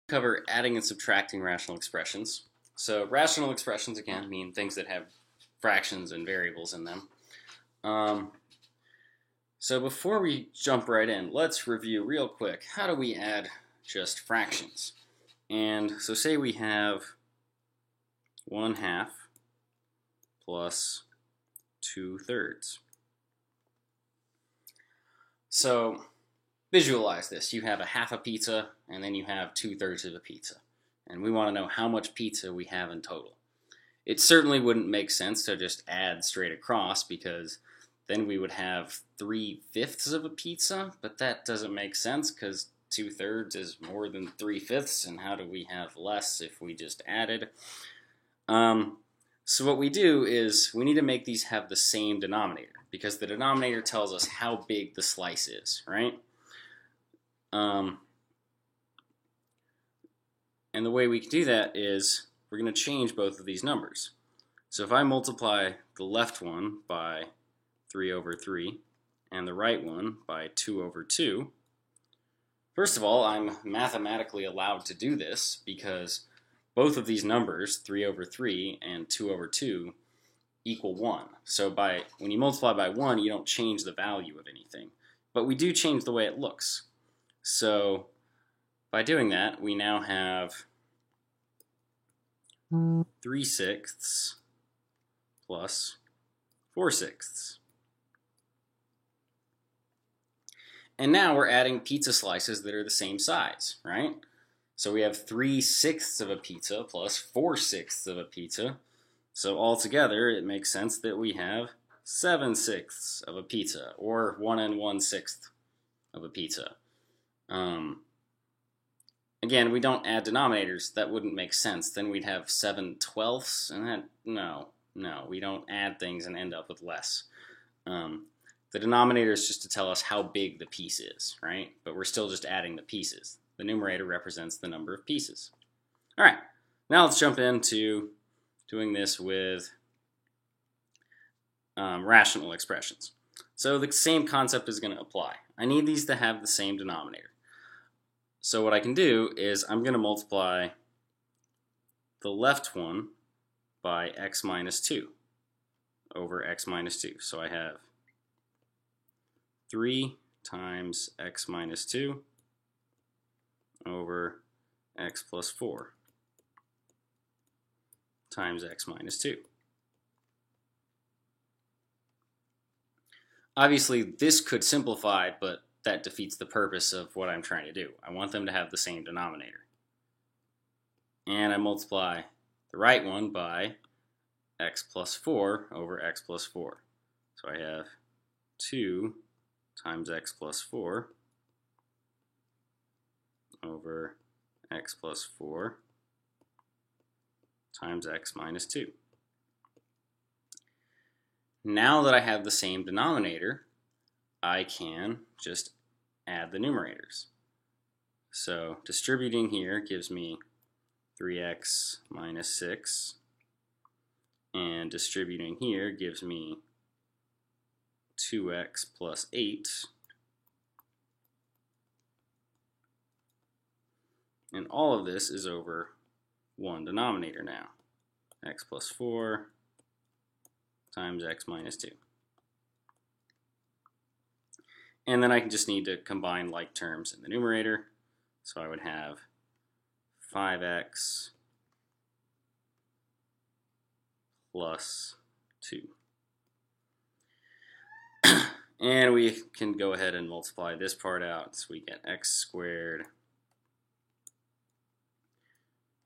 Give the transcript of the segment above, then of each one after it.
Cover adding and subtracting rational expressions. So rational expressions, again, mean things that have fractions and variables in them. So before we jump right in, let's review real quick. How do we add just fractions? And so say we have 1/2 plus 2/3. So visualize this. You have a half a pizza, and then you have 2/3 of a pizza. And we want to know how much pizza we have in total. It certainly wouldn't make sense to just add straight across, because then we would have 3/5 of a pizza, but that doesn't make sense because 2/3 is more than 3/5, and how do we have less if we just added? So what we do is we need to make these have the same denominator, because the denominator tells us how big the slice is, right? And the way we can do that is we're going to change both of these numbers. So if I multiply the left one by 3/3 and the right one by 2/2, first of all, I'm mathematically allowed to do this because both of these numbers, 3/3 and 2/2, equal 1. So when you multiply by 1, you don't change the value of anything. But we do change the way it looks. So by doing that, we now have 3/6 plus 4/6. And now we're adding pizza slices that are the same size, right? So we have 3/6 of a pizza plus 4/6 of a pizza. So altogether, it makes sense that we have 7/6 of a pizza, or 1 1/6 of a pizza. Again, we don't add denominators. That wouldn't make sense. Then we'd have 7/12, and no, we don't add things and end up with less. The denominator is just to tell us how big the piece is, right? But we're still just adding the pieces. The numerator represents the number of pieces. All right, now let's jump into doing this with rational expressions. So the same concept is going to apply. I need these to have the same denominator. So what I can do is I'm going to multiply the left one by x minus 2 over x minus 2. So I have 3 times x minus 2 over x plus 4 times x minus 2. Obviously, this could simplify, but that defeats the purpose of what I'm trying to do. I want them to have the same denominator. And I multiply the right one by x plus 4 over x plus 4. So I have 2 times x plus 4 over x plus 4 times x minus 2. Now that I have the same denominator, I can just add the numerators. So distributing here gives me 3x minus 6, and distributing here gives me 2x plus 8, and all of this is over one denominator now, x plus 4 times x minus 2. And then I just need to combine like terms in the numerator. So I would have 5x plus 2. And we can go ahead and multiply this part out. So we get x squared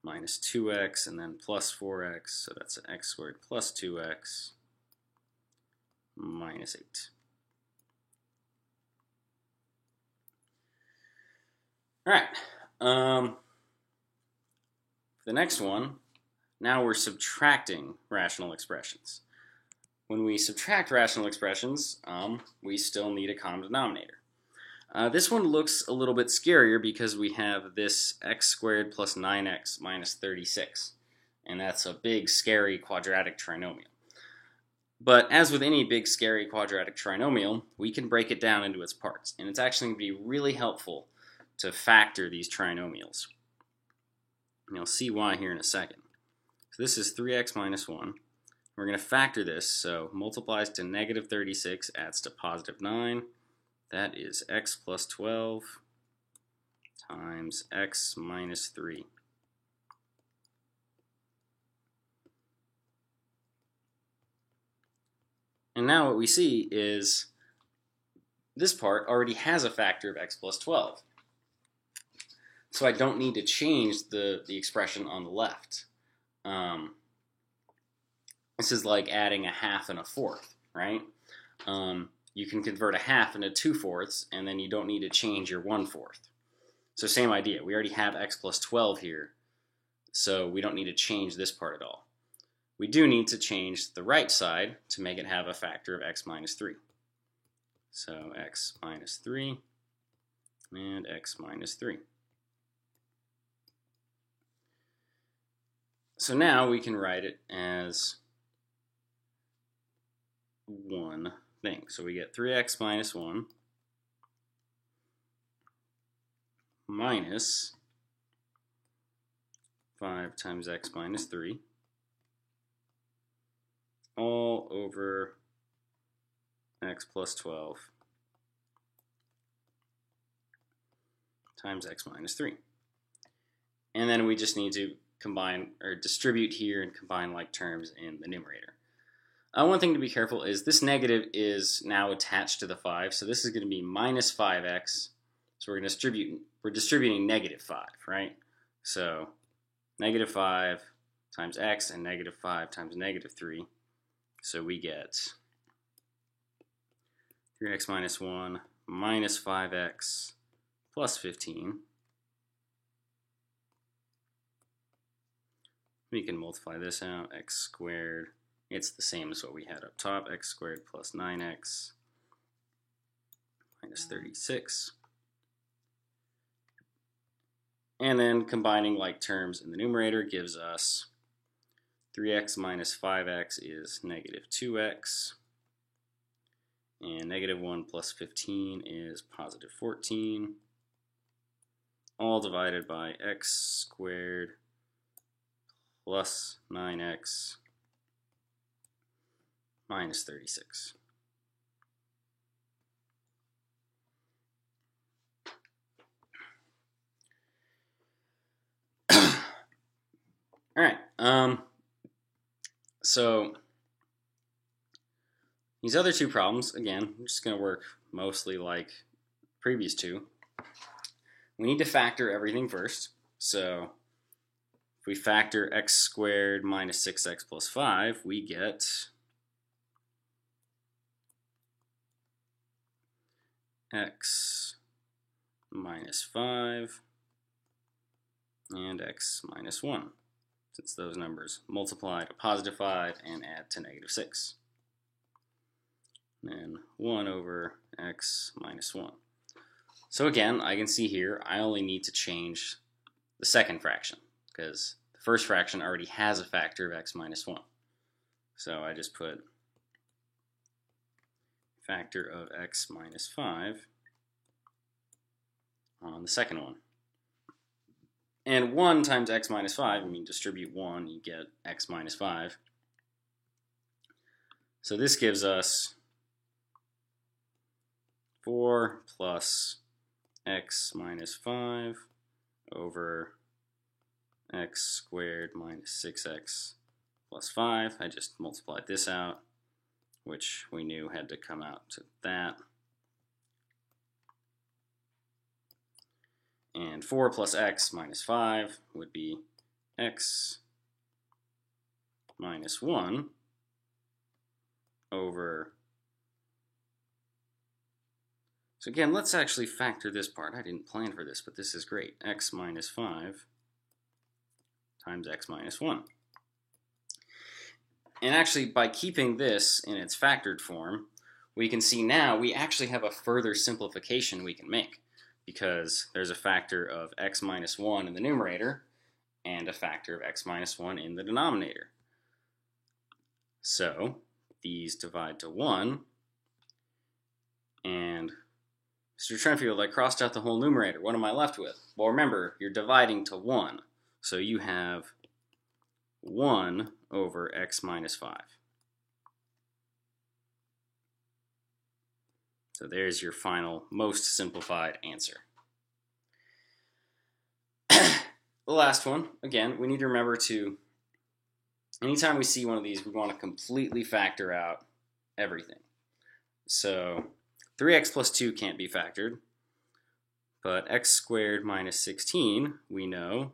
minus 2x and then plus 4x. So that's x squared plus 2x minus 8. All right, the next one, now we're subtracting rational expressions. When we subtract rational expressions, we still need a common denominator. This one looks a little bit scarier because we have this x squared plus 9x minus 36, and that's a big, scary quadratic trinomial. But as with any big, scary quadratic trinomial, we can break it down into its parts, and it's actually going to be really helpful to factor these trinomials. And you'll see why here in a second. So this is 3x minus 1. We're going to factor this, so multiplies to negative 36, adds to positive 9. That is x plus 12 times x minus 3. And now what we see is this part already has a factor of x plus 12. So I don't need to change the expression on the left. This is like adding a half and a fourth, right? You can convert a half into 2/4, and then you don't need to change your 1/4. So same idea. We already have x plus 12 here, so we don't need to change this part at all. We do need to change the right side to make it have a factor of x minus 3. So x minus 3 and x minus 3. So now we can write it as one thing. So we get 3x minus 1 minus 5 times x minus 3 all over x plus 12 times x minus 3. And then we just need to combine or distribute here and combine like terms in the numerator. One thing to be careful is this negative is now attached to the 5, so this is going to be minus 5x. So we're distributing negative 5, right? So negative 5 times x and negative 5 times negative 3. So we get 3x minus 1 minus 5x plus 15. We can multiply this out, x squared. It's the same as what we had up top, x squared plus 9x minus 36. And then combining like terms in the numerator gives us 3x minus 5x is negative 2x. And negative 1 plus 15 is positive 14. All divided by x squared plus 9x minus 36. All right. So these other two problems, again, I'm just going to work mostly like previous two. We need to factor everything first. So if we factor x squared minus 6x plus 5, we get x minus 5 and x minus 1, since those numbers multiply to positive 5 and add to negative 6. And then 1 over x minus 1. So again, I can see here I only need to change the second fraction, because the first fraction already has a factor of x minus 1. So I just put factor of x minus 5 on the second one. And 1 times x minus 5, I mean distribute 1, you get x minus 5. So this gives us 4 plus x minus 5 over x squared minus 6x plus 5. I just multiplied this out, which we knew had to come out to that. And 4 plus x minus 5 would be x minus 1 over. So again, let's actually factor this part. I didn't plan for this, but this is great. X minus 5 times x minus 1. And actually, by keeping this in its factored form, we can see now we actually have a further simplification we can make, because there's a factor of x minus 1 in the numerator and a factor of x minus 1 in the denominator. So these divide to 1, and Mr. Trenfield, I crossed out the whole numerator. What am I left with? Well, remember, you're dividing to 1. So you have 1 over x minus 5. So there's your final, most simplified answer. The last one, again, we need to remember to, anytime we see one of these, we want to completely factor out everything. So 3x plus 2 can't be factored, but x squared minus 16, we know,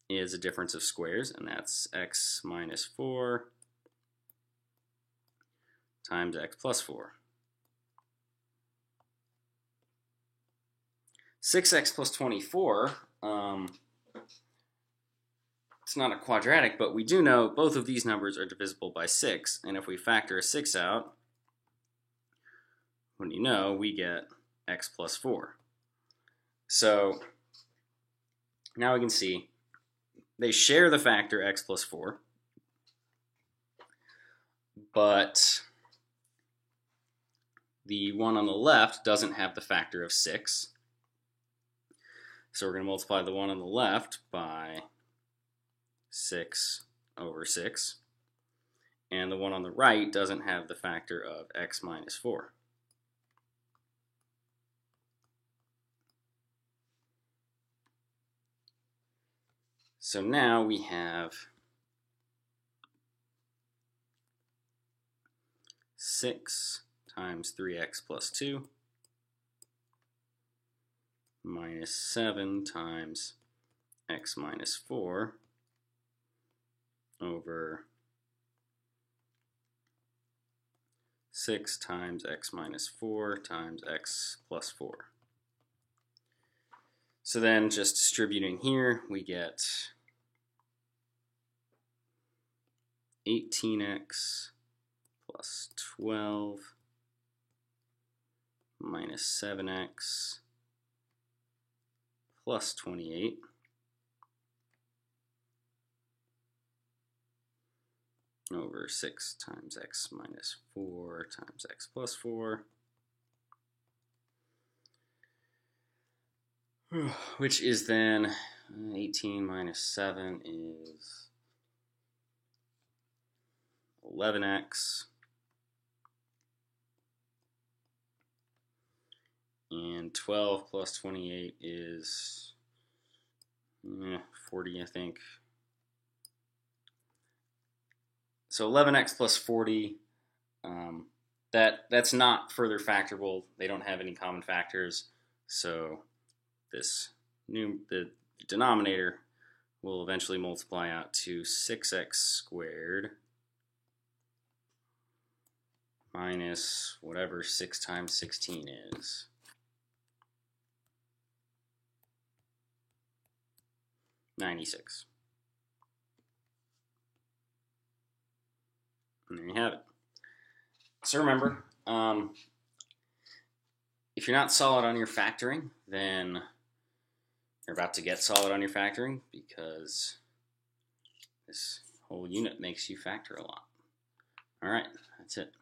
is a difference of squares, and that's x minus 4 times x plus 4. 6x plus 24, it's not a quadratic, but we do know both of these numbers are divisible by 6, and if we factor a 6 out, what do you know, we get x plus 4. So now we can see they share the factor x plus 4, but the one on the left doesn't have the factor of 6. So we're going to multiply the one on the left by 6 over 6. And the one on the right doesn't have the factor of x minus 4. So now we have 6 times 3x plus 2 minus 7 times x minus 4 over 6 times x minus 4 times x plus 4. So then just distributing here, we get 18x plus 12 minus 7x plus 28 over 6 times x minus 4 times x plus 4, which is then 18 minus 7 is 11x, and 12 plus 28 is 40, I think. So 11x plus 40, that's not further factorable. They don't have any common factors, so the denominator will eventually multiply out to 6x squared minus whatever 6 times 16 is. $96. And there you have it. So remember, if you're not solid on your factoring, then you're about to get solid on your factoring, because this whole unit makes you factor a lot. All right, that's it.